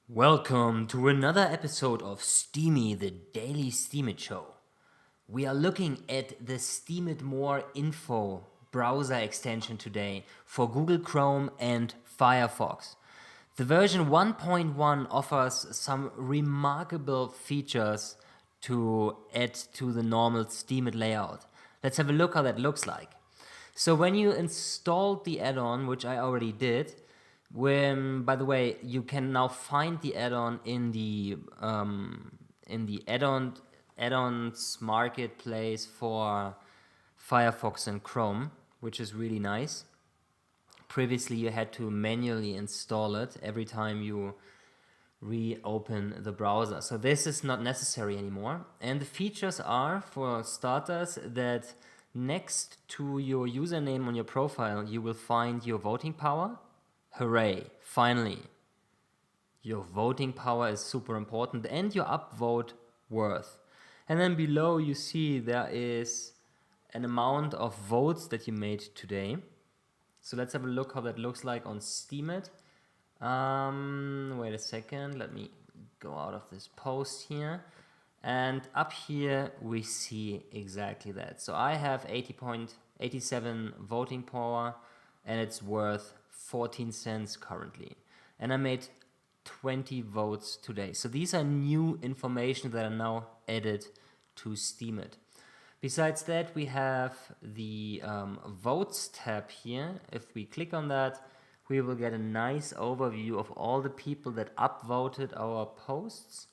Welcome to another episode of Steemy, the daily Steemit show. We are looking at the Steemit More Info browser extension today for Google Chrome and Firefox. The version 1.1 offers some remarkable features to add to the normal Steemit layout. Let's have a look how that looks like. So when you installed the add-on, which I already did, by the way, you can now find the add-on in the add-ons marketplace for Firefox and Chrome, which is really nice. Previously, you had to manually install it every time you reopen the browser. So this is not necessary anymore. And the features are, for starters, that next to your username on your profile, you will find your voting power. Hooray, finally. Your voting power is super important, and your upvote worth. And then below you see there is an amount of votes that you made today. So let's have a look how that looks like on Steemit. Wait a second, let me go out of this post here. And up here we see exactly that. So I have 80.87 voting power, and it's worth 14 cents currently. And I made 20 votes today. So these are new information that are now added to Steemit. Besides that, we have the Votes tab here. If we click on that, we will get a nice overview of all the people that upvoted our posts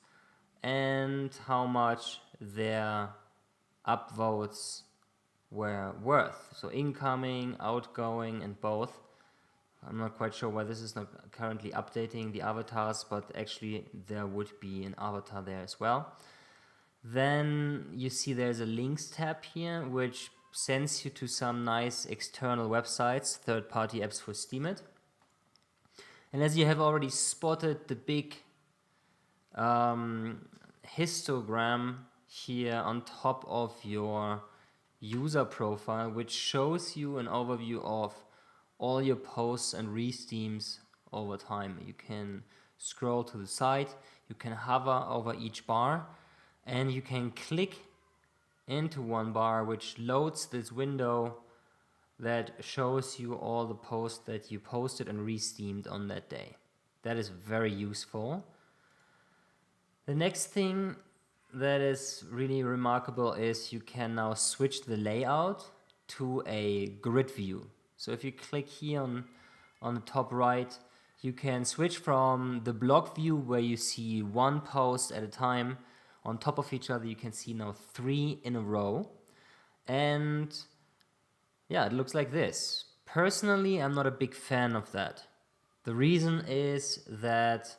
and how much their upvotes were worth. So incoming, outgoing, and both. I'm not quite sure why this is not currently updating the avatars, but actually there would be an avatar there as well. Then you see there's a links tab here, which sends you to some nice external websites, third-party apps for Steemit. And as you have already spotted, the big histogram here on top of your user profile, which shows you an overview of all your posts and re-steams over time. You can scroll to the side, you can hover over each bar, and you can click into one bar, which loads this window that shows you all the posts that you posted and re-steamed on that day. That is very useful. The next thing that is really remarkable is you can now switch the layout to a grid view. So if you click here on the top right, you can switch from the block view where you see one post at a time on top of each other. You can see now 3 in a row. And yeah, it looks like this. Personally, I'm not a big fan of that. The reason is that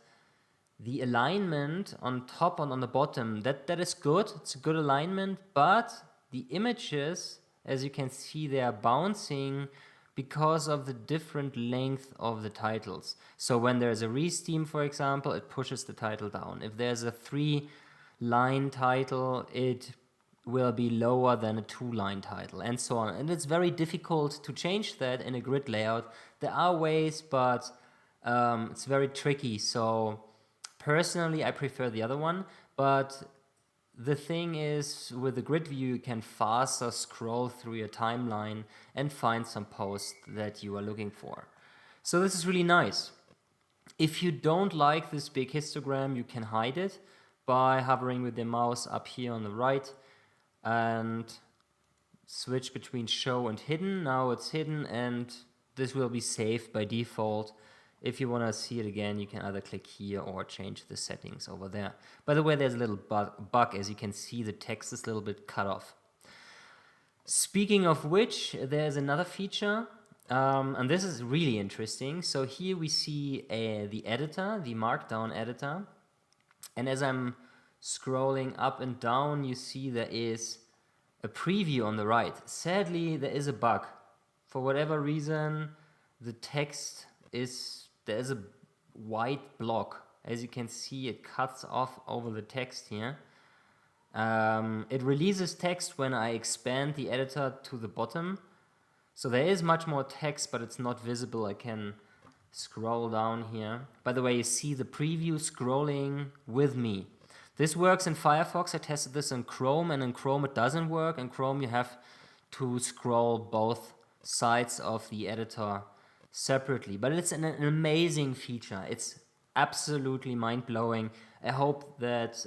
the alignment on top and on the bottom, that is good. It's a good alignment, but the images, as you can see, they are bouncing because of the different length of the titles. So when there's a re-steam, for example, it pushes the title down. If there's a 3-line title, it will be lower than a 2-line title, and so on. And it's very difficult to change that in a grid layout. There are ways, but it's very tricky. So personally, I prefer the other one, but the thing is, with the grid view, you can faster scroll through your timeline and find some posts that you are looking for. So this is really nice. If you don't like this big histogram, you can hide it by hovering with the mouse up here on the right and switch between show and hidden. Now it's hidden, and this will be saved by default. If you want to see it again, you can either click here or change the settings over there. By the way, there's a little bug. As you can see, the text is a little bit cut off. Speaking of which, there's another feature, and this is really interesting. So here we see the editor, the Markdown Editor. And as I'm scrolling up and down, you see there is a preview on the right. Sadly, there is a bug. For whatever reason, the text there's a white block. As you can see, it cuts off over the text here. It releases text when I expand the editor to the bottom. So there is much more text, but it's not visible. I can Scroll down here. By the way, you see the preview scrolling with me. This works in Firefox. I tested this in Chrome, and in Chrome it doesn't work. In Chrome you have to scroll both sides of the editor separately. But it's an amazing feature. It's absolutely mind-blowing. I hope that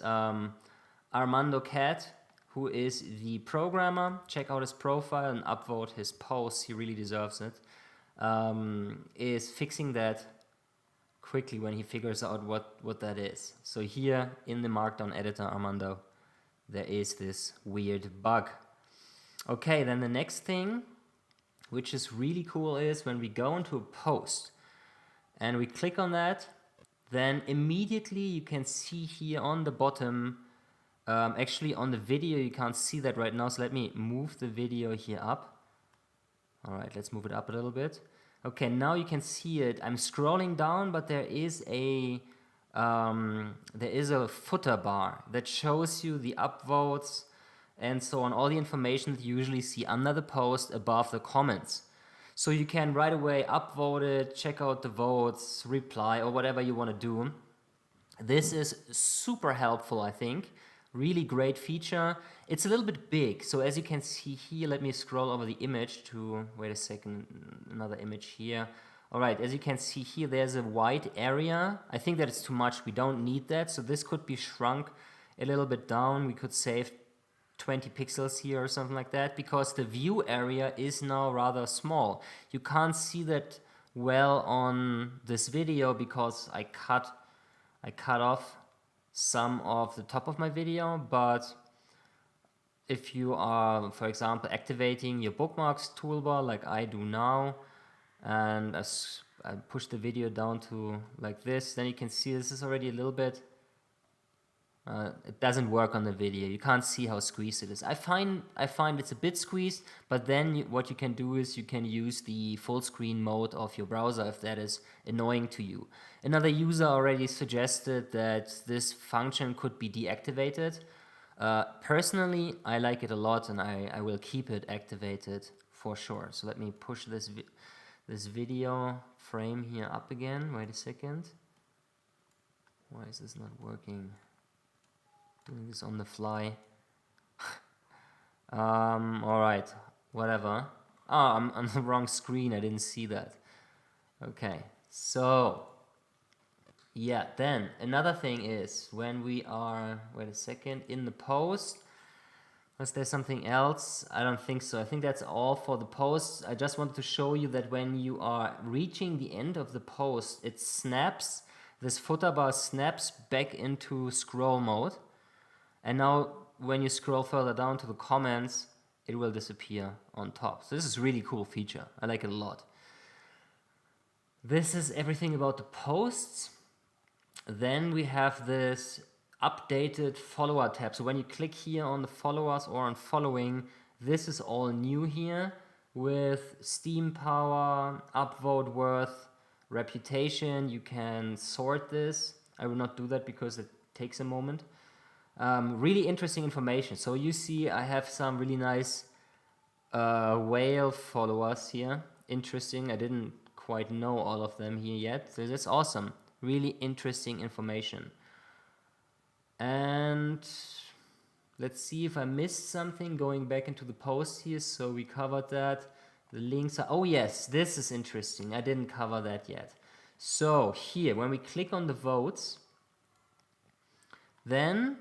Armando Cat, who is the programmer, check out his profile and upvote his posts, he really deserves it, is fixing that quickly when he figures out what that is. So here in the Markdown Editor, Armando, there is this weird bug. Okay, then the next thing, which is really cool, is when we go into a post and we click on that, then immediately you can see here on the bottom, actually on the video you can't see that right now, so let me move the video here up. Alright, let's move it up a little bit. Okay, now you can see it. I'm scrolling down, but there is a footer bar that shows you the upvotes and so on, all the information that you usually see under the post above the comments. So you can right away upvote it, check out the votes, reply, or whatever you want to do. This is super helpful, I think. Really great feature. It's a little bit big, so as you can see here, let me scroll over the image to, wait a second, another image here. Alright, as you can see here, there's a white area. I think that it's too much, we don't need that, so this could be shrunk a little bit down. We could save 20 pixels here or something like that, because the view area is now rather small. You can't see that well on this video because I cut off some of the top of my video, but if you are, for example, activating your bookmarks toolbar like I do now, and I push the video down to like this, then you can see this is already a little bit, it doesn't work on the video. You can't see how squeezed it is. I find it's a bit squeezed, but then what you can do is you can use the full screen mode of your browser if that is annoying to you. Another user already suggested that this function could be deactivated. Personally, I like it a lot, and I will keep it activated for sure. So let me push this video frame here up again. Wait a second. Why is this not working? Doing this on the fly. Alright, whatever. I'm on the wrong screen, I didn't see that. Okay, so yeah, then another thing is when we are, wait a second, in the post, was there something else? I don't think so. I think that's all for the posts. I just wanted to show you that when you are reaching the end of the post, it snaps, this footer bar snaps back into scroll mode. And now when you scroll further down to the comments, it will disappear on top. So this is a really cool feature. I like it a lot. This is everything about the posts. Then we have this updated follower tab. So when you click here on the followers or on following, this is all new here with Steam power, upvote worth, reputation. You can sort this. I will not do that because it takes a moment. Really interesting information. So you see I have some really nice whale followers here. Interesting. I didn't quite know all of them here yet. So that's awesome. Really interesting information. And let's see if I missed something going back into the post here. So we covered that. The links are, oh yes, this is interesting. I didn't cover that yet. So here, when we click on the votes, then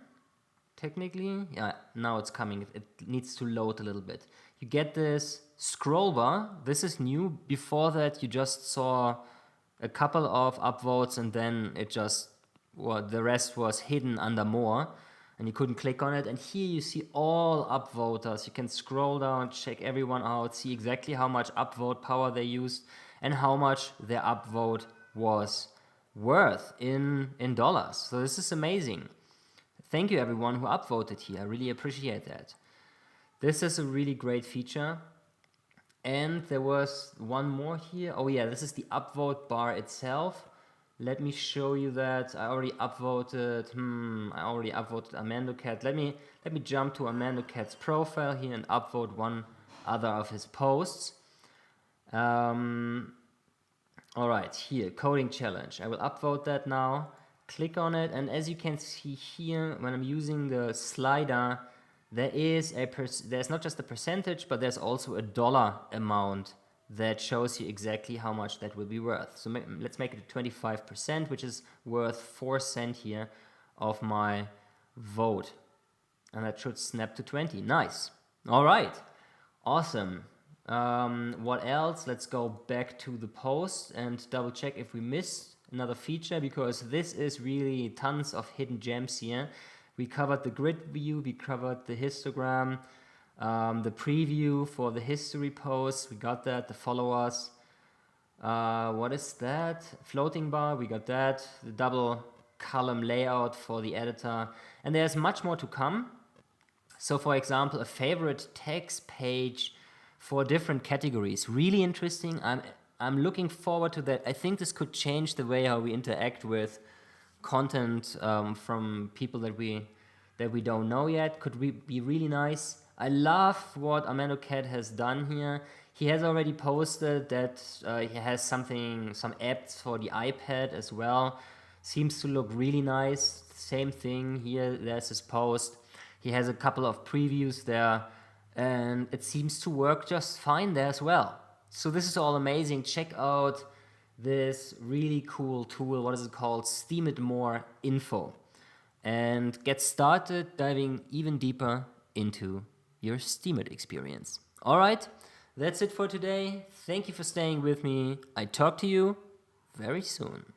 technically, yeah, now it's coming. It needs to load a little bit. You get this scroll bar. This is new. Before that, you just saw a couple of upvotes and then it just, well, the rest was hidden under more and you couldn't click on it. And here you see all upvoters. You can scroll down, check everyone out, see exactly how much upvote power they used and how much their upvote was worth in dollars. So this is amazing. Thank you everyone who upvoted here. I really appreciate that. This is a really great feature. And there was one more here. Oh yeah, this is the upvote bar itself. Let me show you that. I already upvoted Armando Cat. Let me jump to Armando Cat's profile here and upvote one other of his posts. All right, here, coding challenge. I will upvote that now. Click on it, and as you can see here, when I'm using the slider, there is there's not just a percentage, but there's also a dollar amount that shows you exactly how much that will be worth. So let's make it 25%, which is worth 4 cents here of my vote. And that should snap to 20. Nice. All right. Awesome. What else? Let's go back to the post and double check if we missed another feature, because this is really tons of hidden gems here. We covered the grid view, we covered the histogram, the preview for the history posts, we got that, the followers. What is that? Floating bar, we got that, the double column layout for the editor, and there's much more to come. So for example, a favorite text page for different categories. Really interesting. I'm looking forward to that. I think this could change the way how we interact with content from people that we don't know yet. Could be really nice. I love what Armando Cat has done here. He has already posted that he has some apps for the iPad as well. Seems to look really nice. Same thing here. There's his post. He has a couple of previews there, and it seems to work just fine there as well. So this is all amazing. Check out this really cool tool. What is it called? Steemit More Info. And get started diving even deeper into your Steemit experience. All right, that's it for today. Thank you for staying with me. I talk to you very soon.